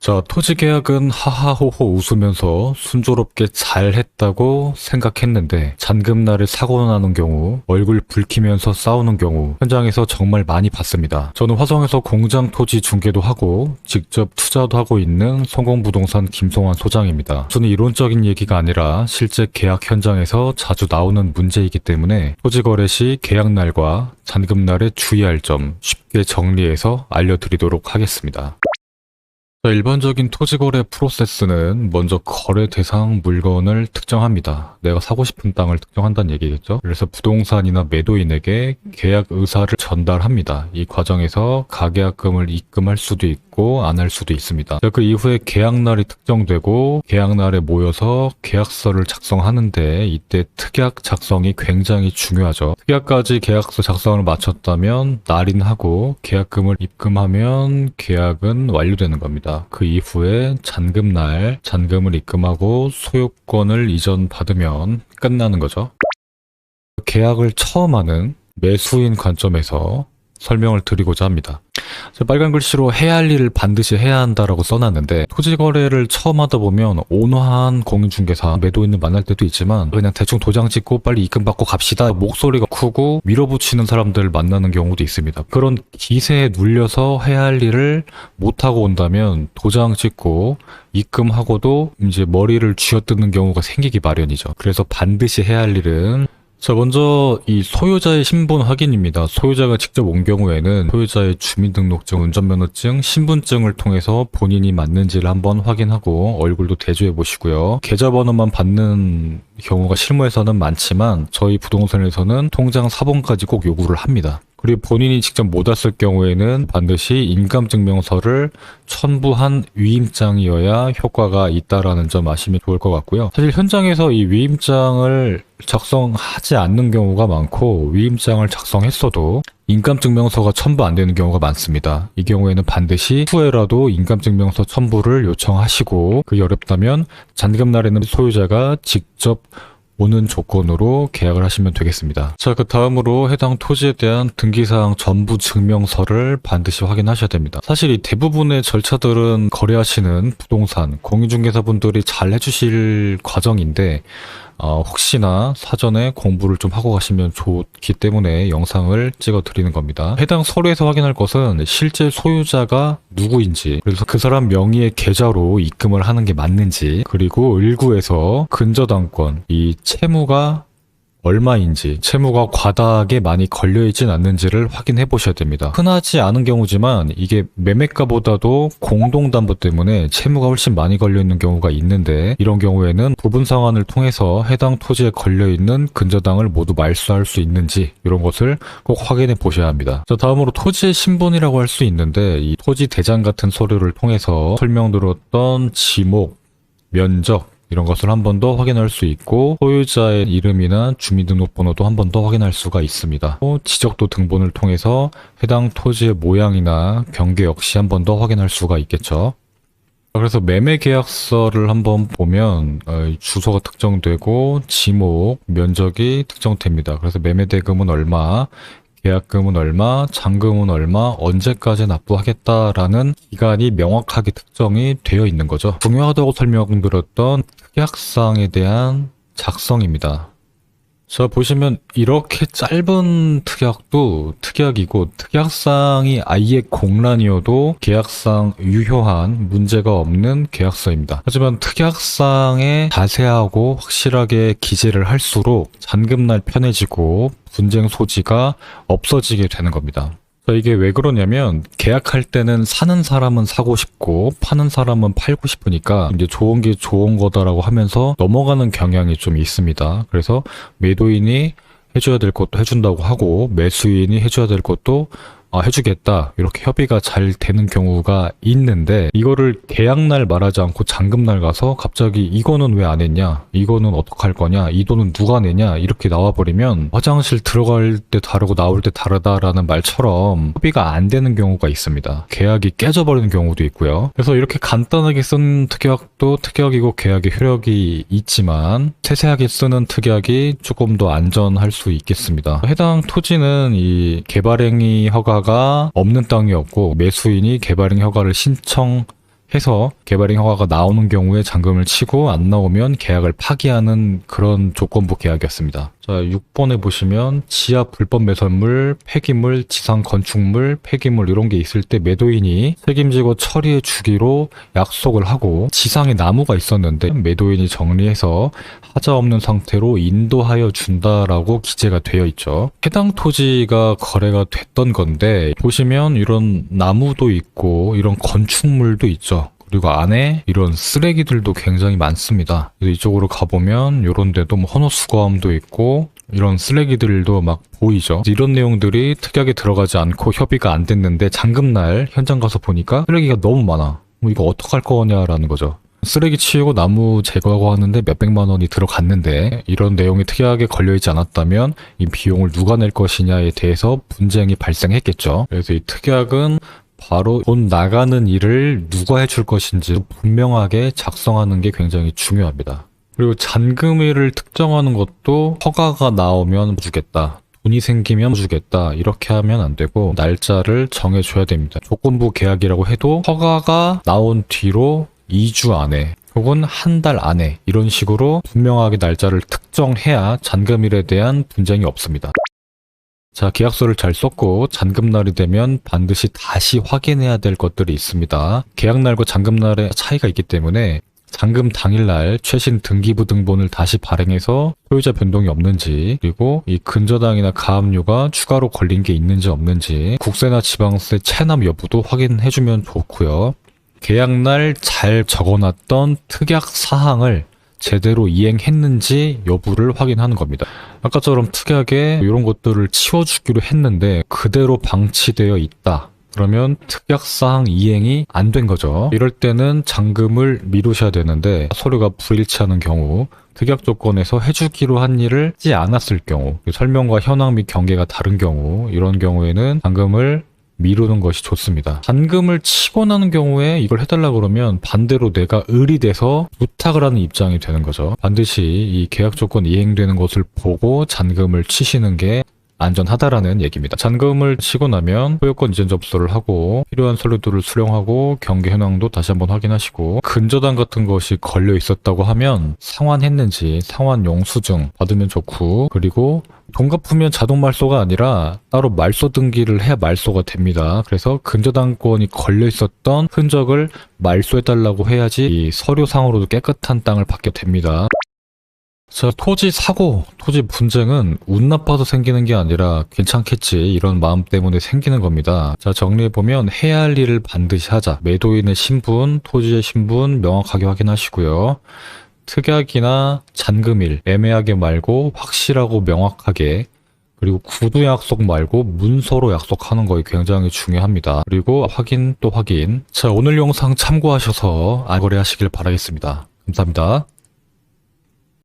자, 토지 계약은 하하호호 웃으면서 순조롭게 잘 했다고 생각했는데 잔금날에 사고 나는 경우, 얼굴 붉히면서 싸우는 경우 현장에서 정말 많이 봤습니다. 저는 화성에서 공장 토지 중개도 하고 직접 투자도 하고 있는 성공부동산 김송환 소장입니다. 저는 이론적인 얘기가 아니라 실제 계약 현장에서 자주 나오는 문제이기 때문에 토지 거래 시 계약날과 잔금날에 주의할 점 쉽게 정리해서 알려드리도록 하겠습니다. 자, 일반적인 토지거래 프로세스는 먼저 거래 대상 물건을 특정합니다. 내가 사고 싶은 땅을 특정한다는 얘기겠죠. 그래서 부동산이나 매도인에게 계약 의사를 전달합니다. 이 과정에서 가계약금을 입금할 수도 있고 안 할 수도 있습니다. 자, 그 이후에 계약날이 특정되고 계약날에 모여서 계약서를 작성하는데 이때 특약 작성이 굉장히 중요하죠. 특약까지 계약서 작성을 마쳤다면 날인하고 계약금을 입금하면 계약은 완료되는 겁니다. 그 이후에 잔금날, 잔금을 입금하고 소유권을 이전받으면 끝나는 거죠. 계약을 처음 하는 매수인 관점에서 설명을 드리고자 합니다. 빨간 글씨로 해야 할 일을 반드시 해야 한다라고 써놨는데 토지 거래를 처음 하다 보면 온화한 공인중개사, 매도인을 만날 때도 있지만 그냥 대충 도장 찍고 빨리 입금 받고 갑시다. 목소리가 크고 밀어붙이는 사람들을 만나는 경우도 있습니다. 그런 기세에 눌려서 해야 할 일을 못하고 온다면 도장 찍고 입금하고도 이제 머리를 쥐어뜯는 경우가 생기기 마련이죠. 그래서 반드시 해야 할 일은 자, 먼저 이 소유자의 신분 확인입니다. 소유자가 직접 온 경우에는 소유자의 주민등록증, 운전면허증, 신분증을 통해서 본인이 맞는지를 한번 확인하고 얼굴도 대조해 보시고요. 계좌번호만 받는 경우가 실무에서는 많지만 저희 부동산에서는 통장 사본까지 꼭 요구를 합니다. 그리고 본인이 직접 못 왔을 경우에는 반드시 인감증명서를 첨부한 위임장이어야 효과가 있다라는 점 아시면 좋을 것 같고요. 사실 현장에서 이 위임장을 작성하지 않는 경우가 많고 위임장을 작성했어도 인감증명서가 첨부 안 되는 경우가 많습니다. 이 경우에는 반드시 후에라도 인감증명서 첨부를 요청하시고 그게 어렵다면 잔금날에는 소유자가 직접 오는 조건으로 계약을 하시면 되겠습니다. 자, 그 다음으로 해당 토지에 대한 등기사항 전부 증명서를 반드시 확인하셔야 됩니다. 사실 이 대부분의 절차들은 거래하시는 부동산, 공인중개사분들이 잘 해주실 과정인데 혹시나 사전에 공부를 좀 하고 가시면 좋기 때문에 영상을 찍어 드리는 겁니다. 해당 서류에서 확인할 것은 실제 소유자가 누구인지, 그래서 그 사람 명의의 계좌로 입금을 하는 게 맞는지, 그리고 일구에서 근저당권, 이 채무가 얼마인지, 채무가 과다하게 많이 걸려있진 않는지를 확인해 보셔야 됩니다. 흔하지 않은 경우지만 이게 매매가보다도 공동담보 때문에 채무가 훨씬 많이 걸려있는 경우가 있는데 이런 경우에는 부분 상환을 통해서 해당 토지에 걸려있는 근저당을 모두 말소할 수 있는지 이런 것을 꼭 확인해 보셔야 합니다. 자, 다음으로 토지의 신분이라고 할 수 있는데 이 토지 대장 같은 서류를 통해서 설명드렸던 지목, 면적 이런 것을 한 번 더 확인할 수 있고 소유자의 이름이나 주민등록번호도 한 번 더 확인할 수가 있습니다. 또 지적도 등본을 통해서 해당 토지의 모양이나 경계 역시 한 번 더 확인할 수가 있겠죠. 그래서 매매 계약서를 한번 보면 주소가 특정되고 지목, 면적이 특정됩니다. 그래서 매매 대금은 얼마, 계약금은 얼마, 잔금은 얼마, 언제까지 납부하겠다라는 기간이 명확하게 특정이 되어 있는 거죠. 중요하다고 설명드렸던 특약사항에 대한 작성입니다. 자, 보시면 이렇게 짧은 특약도 특약이고 특약사항이 아예 공란이어도 계약상 유효한 문제가 없는 계약서입니다. 하지만 특약사항에 자세하고 확실하게 기재를 할수록 잔금날 편해지고 분쟁 소지가 없어지게 되는 겁니다. 이게 왜 그러냐면 계약할 때는 사는 사람은 사고 싶고 파는 사람은 팔고 싶으니까 이제 좋은 게 좋은 거다라고 하면서 넘어가는 경향이 좀 있습니다. 그래서 매도인이 해줘야 될 것도 해준다고 하고 매수인이 해줘야 될 것도 해주겠다 이렇게 협의가 잘 되는 경우가 있는데 이거를 계약날 말하지 않고 잔금날 가서 갑자기 이거는 왜 안 했냐, 이거는 어떡할 거냐, 이 돈은 누가 내냐 이렇게 나와버리면 화장실 들어갈 때 다르고 나올 때 다르다라는 말처럼 협의가 안 되는 경우가 있습니다. 계약이 깨져버리는 경우도 있고요. 그래서 이렇게 간단하게 쓴 특약도 특약이고 계약의 효력이 있지만 세세하게 쓰는 특약이 조금 더 안전할 수 있겠습니다. 해당 토지는 이 개발행위 허가가 없는 땅이었고 매수인이 개발행 허가를 신청했을 해서 개발인 허가가 나오는 경우에 잔금을 치고 안 나오면 계약을 파기하는 그런 조건부 계약이었습니다. 자, 6번에 보시면 지하 불법 매설물, 폐기물, 지상 건축물, 폐기물 이런 게 있을 때 매도인이 책임지고 처리해 주기로 약속을 하고 지상에 나무가 있었는데 매도인이 정리해서 하자 없는 상태로 인도하여 준다라고 기재가 되어 있죠. 해당 토지가 거래가 됐던 건데 보시면 이런 나무도 있고 이런 건축물도 있죠. 그리고 안에 이런 쓰레기들도 굉장히 많습니다. 이쪽으로 가보면 이런 데도 뭐 헌옷수거함도 있고 이런 쓰레기들도 막 보이죠. 이런 내용들이 특약에 들어가지 않고 협의가 안 됐는데 잔금날 현장 가서 보니까 쓰레기가 너무 많아. 뭐 이거 어떡할 거냐라는 거죠. 쓰레기 치우고 나무 제거하고 하는데 몇백만 원이 들어갔는데 이런 내용이 특이하게 걸려있지 않았다면 이 비용을 누가 낼 것이냐에 대해서 분쟁이 발생했겠죠. 그래서 이 특약은 바로 돈 나가는 일을 누가 해줄 것인지 분명하게 작성하는 게 굉장히 중요합니다. 그리고 잔금일을 특정하는 것도 허가가 나오면 주겠다. 돈이 생기면 주겠다. 이렇게 하면 안 되고 날짜를 정해줘야 됩니다. 조건부 계약이라고 해도 허가가 나온 뒤로 2주 안에 혹은 한 달 안에 이런 식으로 분명하게 날짜를 특정해야 잔금일에 대한 분쟁이 없습니다. 자, 계약서를 잘 썼고 잔금날이 되면 반드시 다시 확인해야 될 것들이 있습니다. 계약날과 잔금날의 차이가 있기 때문에 잔금 당일날 최신 등기부 등본을 다시 발행해서 소유자 변동이 없는지, 그리고 이 근저당이나 가압류가 추가로 걸린 게 있는지 없는지, 국세나 지방세 체납 여부도 확인해주면 좋고요. 계약날 잘 적어놨던 특약 사항을 제대로 이행했는지 여부를 확인하는 겁니다. 아까처럼 특약에 이런 것들을 치워주기로 했는데 그대로 방치되어 있다. 그러면 특약사항 이행이 안 된 거죠. 이럴 때는 잔금을 미루셔야 되는데 서류가 불일치하는 경우, 특약 조건에서 해주기로 한 일을 하지 않았을 경우, 설명과 현황 및 경계가 다른 경우, 이런 경우에는 잔금을 미루는 것이 좋습니다. 잔금을 치고 나는 경우에 이걸 해달라 그러면 반대로 내가 의리돼서 부탁을 하는 입장이 되는 거죠. 반드시 이 계약 조건 이행되는 것을 보고 잔금을 치시는 게 안전하다라는 얘기입니다. 잔금을 치고 나면 소유권 이전 접수를 하고 필요한 서류들을 수령하고 경계 현황도 다시 한번 확인하시고 근저당 같은 것이 걸려 있었다고 하면 상환했는지 상환 영수증 받으면 좋고, 그리고 돈 갚으면 자동 말소가 아니라 따로 말소 등기를 해야 말소가 됩니다. 그래서 근저당권이 걸려 있었던 흔적을 말소해달라고 해야지 이 서류상으로도 깨끗한 땅을 받게 됩니다. 자, 토지 사고, 토지 분쟁은 운 나빠서 생기는 게 아니라 괜찮겠지 이런 마음 때문에 생기는 겁니다. 자, 정리해보면 해야 할 일을 반드시 하자. 매도인의 신분, 토지의 신분 명확하게 확인하시고요. 특약이나 잔금일 애매하게 말고 확실하고 명확하게, 그리고 구두 약속 말고 문서로 약속하는 것이 굉장히 중요합니다. 그리고 확인 또 확인. 자, 오늘 영상 참고하셔서 거래하시길 바라겠습니다. 감사합니다.